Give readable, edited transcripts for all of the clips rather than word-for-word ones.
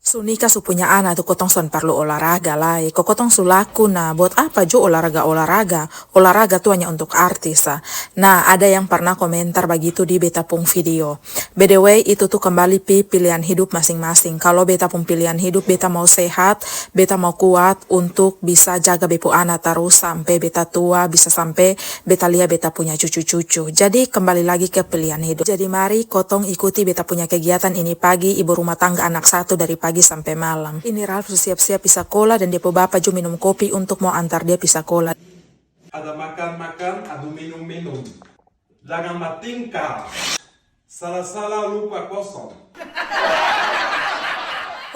Sunika su punya anak tuh kotong son perlu olahraga lah. Kok kotong sulaku nah buat apa jo olahraga? Olahraga tuh hanya untuk artis ah. Nah ada yang pernah komentar begitu di beta pung video. By the way itu tuh kembali pilihan hidup masing-masing. Kalau beta pung pilihan hidup beta mau sehat, beta mau kuat untuk bisa jaga bepu anak terus sampai beta tua, bisa sampai beta lihat beta punya cucu-cucu. Jadi kembali lagi ke pilihan hidup. Jadi mari kotong ikuti beta punya kegiatan ini pagi, ibu rumah tangga anak satu dari pagi sampai malam. Ini Ralf siap-siap pisah sekolah dan dia bapak juga minum kopi untuk mau antar dia pisah sekolah. Ada makan-makan, ada minum-minum. Jangan matingkar. Salah-salah lupa kosong.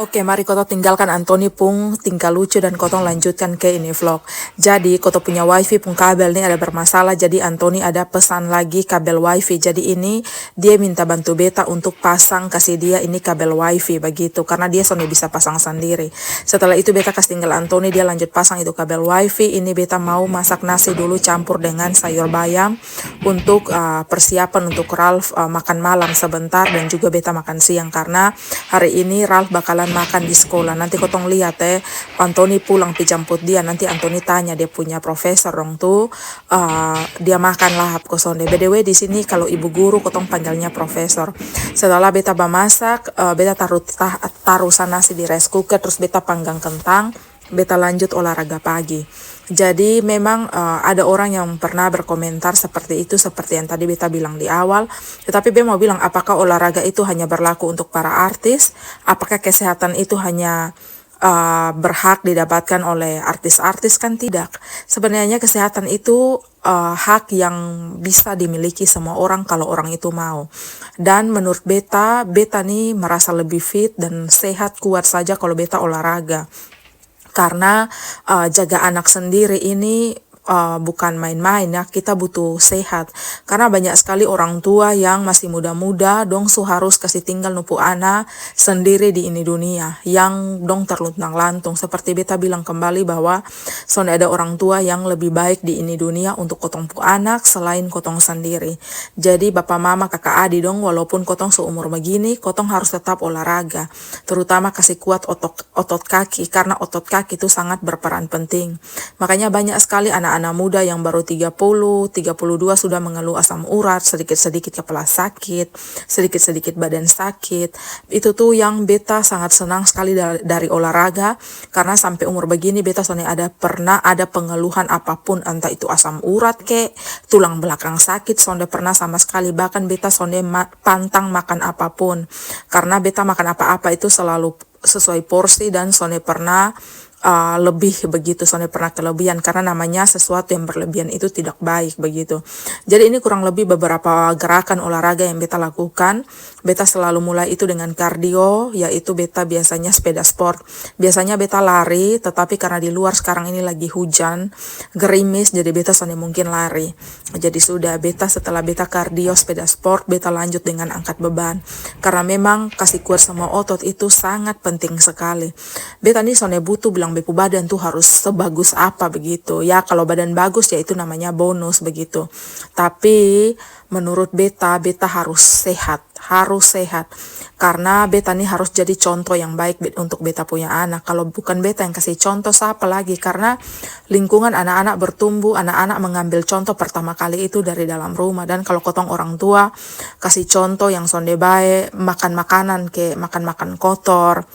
Oke, mari kotong tinggalkan Antoni pung tingkah lucu dan kotong lanjutkan ke ini vlog. Jadi, kotong punya wifi pung kabel nih ada bermasalah. Jadi, Antoni ada pesan lagi kabel wifi. Jadi, ini dia minta bantu beta untuk pasang kasih dia ini kabel wifi begitu. Karena dia soalnya bisa pasang sendiri. Setelah itu beta kasih tinggal Antoni, dia lanjut pasang itu kabel wifi. Ini beta mau masak nasi dulu campur dengan sayur bayam untuk persiapan untuk Ralf makan malam sebentar dan juga beta makan siang karena hari ini Ralf bakalan makan di sekolah. Nanti kotong lihat Antoni pulang jemput dia. Nanti Antoni tanya dia punya profesor dong tuh dia makan lahap kosong deh. By the way di sini kalau ibu guru kotong panggilnya profesor. Setelah beta bamasak, beta taruh nasi di rice cooker, terus beta panggang kentang. Beta lanjut olahraga pagi. Jadi memang ada orang yang pernah berkomentar seperti itu, seperti yang tadi beta bilang di awal. Tetapi beta mau bilang apakah olahraga itu hanya berlaku untuk para artis? Apakah kesehatan itu hanya berhak didapatkan oleh artis-artis? Kan tidak. Sebenarnya kesehatan itu hak yang bisa dimiliki semua orang kalau orang itu mau. Dan menurut beta nih merasa lebih fit dan sehat kuat saja kalau beta olahraga. Karena jaga anak sendiri ini bukan main-main ya, kita butuh sehat. Karena banyak sekali orang tua yang masih muda-muda, dong harus kasih tinggal nupu anak sendiri di ini dunia, yang dong terluntang lantung. Seperti beta bilang kembali bahwa ada orang tua yang lebih baik di ini dunia untuk kotong pu anak selain kotong sendiri. Jadi bapak mama kakak adik dong, walaupun kotong seumur begini, kotong harus tetap olahraga. Terutama kasih kuat otot kaki, karena otot kaki itu sangat berperan penting. Makanya banyak sekali anak-anak muda yang baru 30, 32 sudah mengeluh asam urat, sedikit-sedikit kepala sakit, sedikit-sedikit badan sakit. Itu tuh yang beta sangat senang sekali dari olahraga, karena sampai umur begini beta soalnya pernah ada pengeluhan apapun, entah itu asam urat tulang belakang sakit, soalnya pernah sama sekali. Bahkan beta soalnya pantang makan apapun, karena beta makan apa-apa itu selalu sesuai porsi dan soalnya pernah lebih begitu, soalnya pernah kelebihan, karena namanya sesuatu yang berlebihan itu tidak baik begitu. Jadi ini kurang lebih beberapa gerakan olahraga yang beta lakukan. Beta selalu mulai itu dengan kardio, yaitu beta biasanya sepeda sport. Biasanya beta lari, tetapi karena di luar sekarang ini lagi hujan, gerimis, jadi beta soalnya mungkin lari. Jadi sudah beta setelah beta kardio sepeda sport, beta lanjut dengan angkat beban. Karena memang kasih kuat semua otot itu sangat penting sekali. Beta nih soalnya butuh bilang bepu badan tuh harus sebagus apa begitu ya. Kalau badan bagus ya itu namanya bonus begitu, tapi menurut beta harus sehat karena beta nih harus jadi contoh yang baik untuk beta punya anak. Kalau bukan beta yang kasih contoh, siapa lagi? Karena lingkungan anak-anak bertumbuh, anak-anak mengambil contoh pertama kali itu dari dalam rumah. Dan kalau kotong orang tua kasih contoh yang sonde baik, makan makanan makan kotor,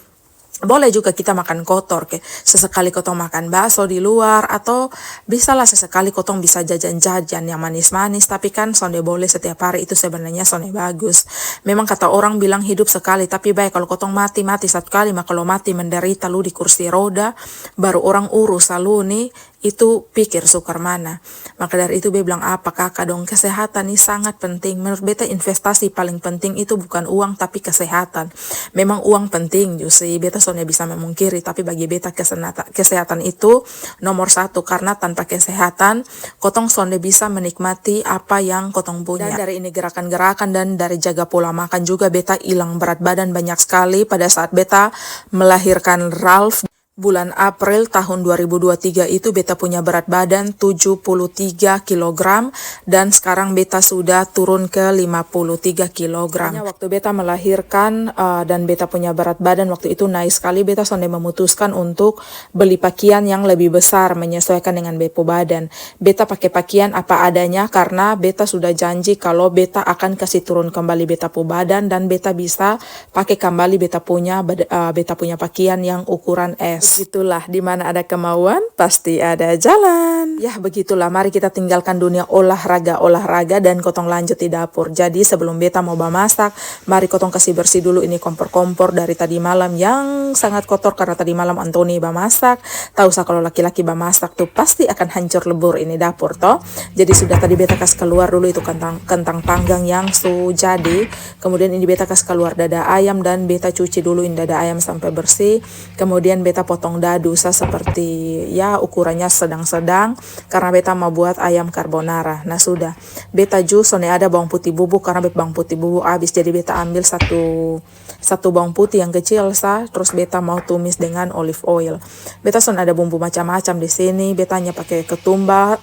boleh juga kita makan kotor sesekali kotong makan bakso di luar, atau bisalah sesekali kotong bisa jajan-jajan yang manis-manis, tapi kan sonde boleh setiap hari, itu sebenarnya sonde bagus. Memang kata orang bilang hidup sekali, tapi baik kalau kotong mati satu kali, maka kalau mati menderita lu di kursi roda, baru orang urus lu nih, itu pikir sukar mana. Maka dari itu bilang apa kakak dong, kesehatan ini sangat penting. Menurut beta investasi paling penting itu bukan uang tapi kesehatan. Memang uang penting justru beta soalnya bisa memungkiri, tapi bagi beta kesehatan itu nomor satu, karena tanpa kesehatan kotong soalnya bisa menikmati apa yang kotong punya. Dan dari ini gerakan-gerakan dan dari jaga pola makan juga beta hilang berat badan banyak sekali pada saat beta melahirkan Ralf. Bulan April tahun 2023 itu beta punya berat badan 73 kg dan sekarang beta sudah turun ke 53 kg. Waktu beta melahirkan dan beta punya berat badan waktu itu naik sekali, beta sudah memutuskan untuk beli pakaian yang lebih besar menyesuaikan dengan bepo badan. Beta pakai pakaian apa adanya karena beta sudah janji kalau beta akan kasih turun kembali beta pu badan dan beta bisa pakai kembali beta punya pakaian yang ukuran S. Begitulah, di mana ada kemauan pasti ada jalan. Ya begitulah, mari kita tinggalkan dunia olahraga dan kotong lanjut di dapur. Jadi sebelum beta mau masak, mari kotong kasih bersih dulu ini kompor-kompor dari tadi malam yang sangat kotor karena tadi malam Antoni masak. Tahu sah kalau laki-laki masak tuh pasti akan hancur lebur ini dapur toh. Jadi sudah tadi beta kasih keluar dulu itu kentang panggang yang jadi. Kemudian ini beta kasih keluar dada ayam dan beta cuci dulu ini dada ayam sampai bersih. Kemudian beta potong dadu seperti ya ukurannya sedang-sedang karena beta mau buat ayam carbonara. Nah sudah beta jus soalnya ada bawang putih bubuk karena bawang putih bubuk habis, jadi beta ambil satu bawang putih yang kecil terus beta mau tumis dengan olive oil. Beta son ada bumbu macam-macam di sini. Beta hanya pakai ketumbar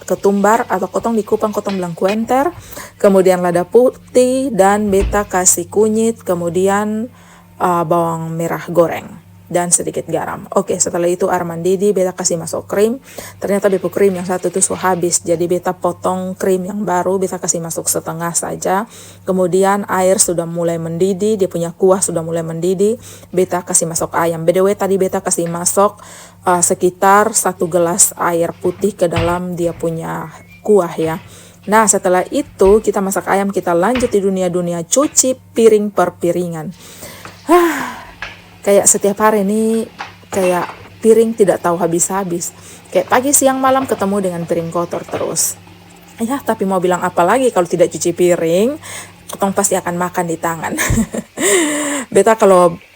atau kotong di Kupang kotong bilang kuenter, kemudian lada putih dan beta kasih kunyit, kemudian bawang merah goreng dan sedikit garam. Oke, setelah itu air mendidih, beta kasih masuk krim. Ternyata bepo krim yang satu itu sudah habis, jadi beta potong krim yang baru, beta kasih masuk setengah saja. Kemudian air sudah mulai mendidih, dia punya kuah sudah mulai mendidih, beta kasih masuk ayam. BTW tadi beta kasih masuk sekitar 1 gelas air putih ke dalam dia punya kuah ya. Nah setelah itu kita masak ayam, kita lanjut di dunia cuci piring per piringan. Kayak setiap hari ini kayak piring tidak tahu habis-habis. Kayak pagi, siang, malam ketemu dengan piring kotor terus. Ya, tapi mau bilang apa lagi kalau tidak cuci piring, ketong pasti akan makan di tangan.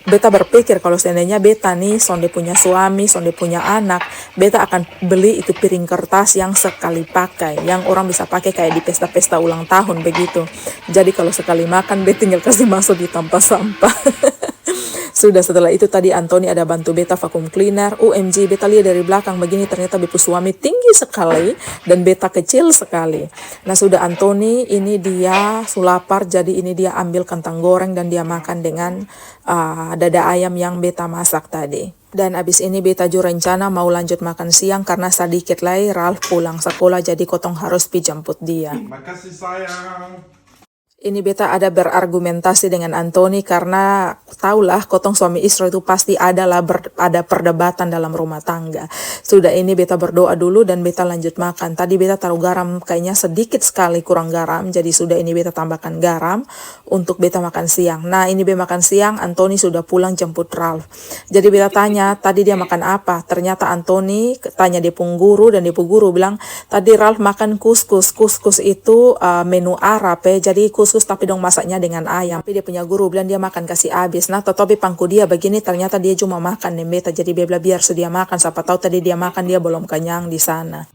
Beta berpikir kalau seandainya beta nih sonde punya suami, sonde punya anak, beta akan beli itu piring kertas yang sekali pakai, yang orang bisa pakai kayak di pesta-pesta ulang tahun begitu. Jadi kalau sekali makan, beta tinggal kasih masuk di tempat sampah. Sudah setelah itu tadi Antoni ada bantu beta vacuum cleaner. OMG, beta lihat dari belakang begini ternyata bepo suami tinggi sekali dan beta kecil sekali. Nah sudah Antoni ini dia sulapar, jadi ini dia ambil kentang goreng dan dia makan dengan dada ayam yang beta masak tadi. Dan abis ini beta juga rencana mau lanjut makan siang karena sedikit lagi Ralph pulang sekolah, jadi kotong harus pi jemput dia. Makasih sayang. Ini beta ada berargumentasi dengan Antoni karena tahulah kotong suami istri itu pasti ada perdebatan dalam rumah tangga. Sudah ini beta berdoa dulu dan beta lanjut makan. Tadi beta taruh garam kayaknya sedikit sekali kurang garam, jadi sudah ini beta tambahkan garam untuk beta makan siang. Nah ini beta makan siang, Antoni sudah pulang jemput Ralph. Jadi beta tanya tadi dia makan apa. Ternyata Antoni tanya di guru dan di guru bilang tadi Ralph makan kuskus. Kuskus itu menu Arab ya, jadi kuskus tapi dong masaknya dengan ayam. Tapi dia punya guru bilang dia makan kasih habis. Nah tetapi pangku dia begini ternyata dia cuma makan nih beta. Jadi bebla biar sudah makan, siapa tahu tadi dia makan dia belum kenyang di sana.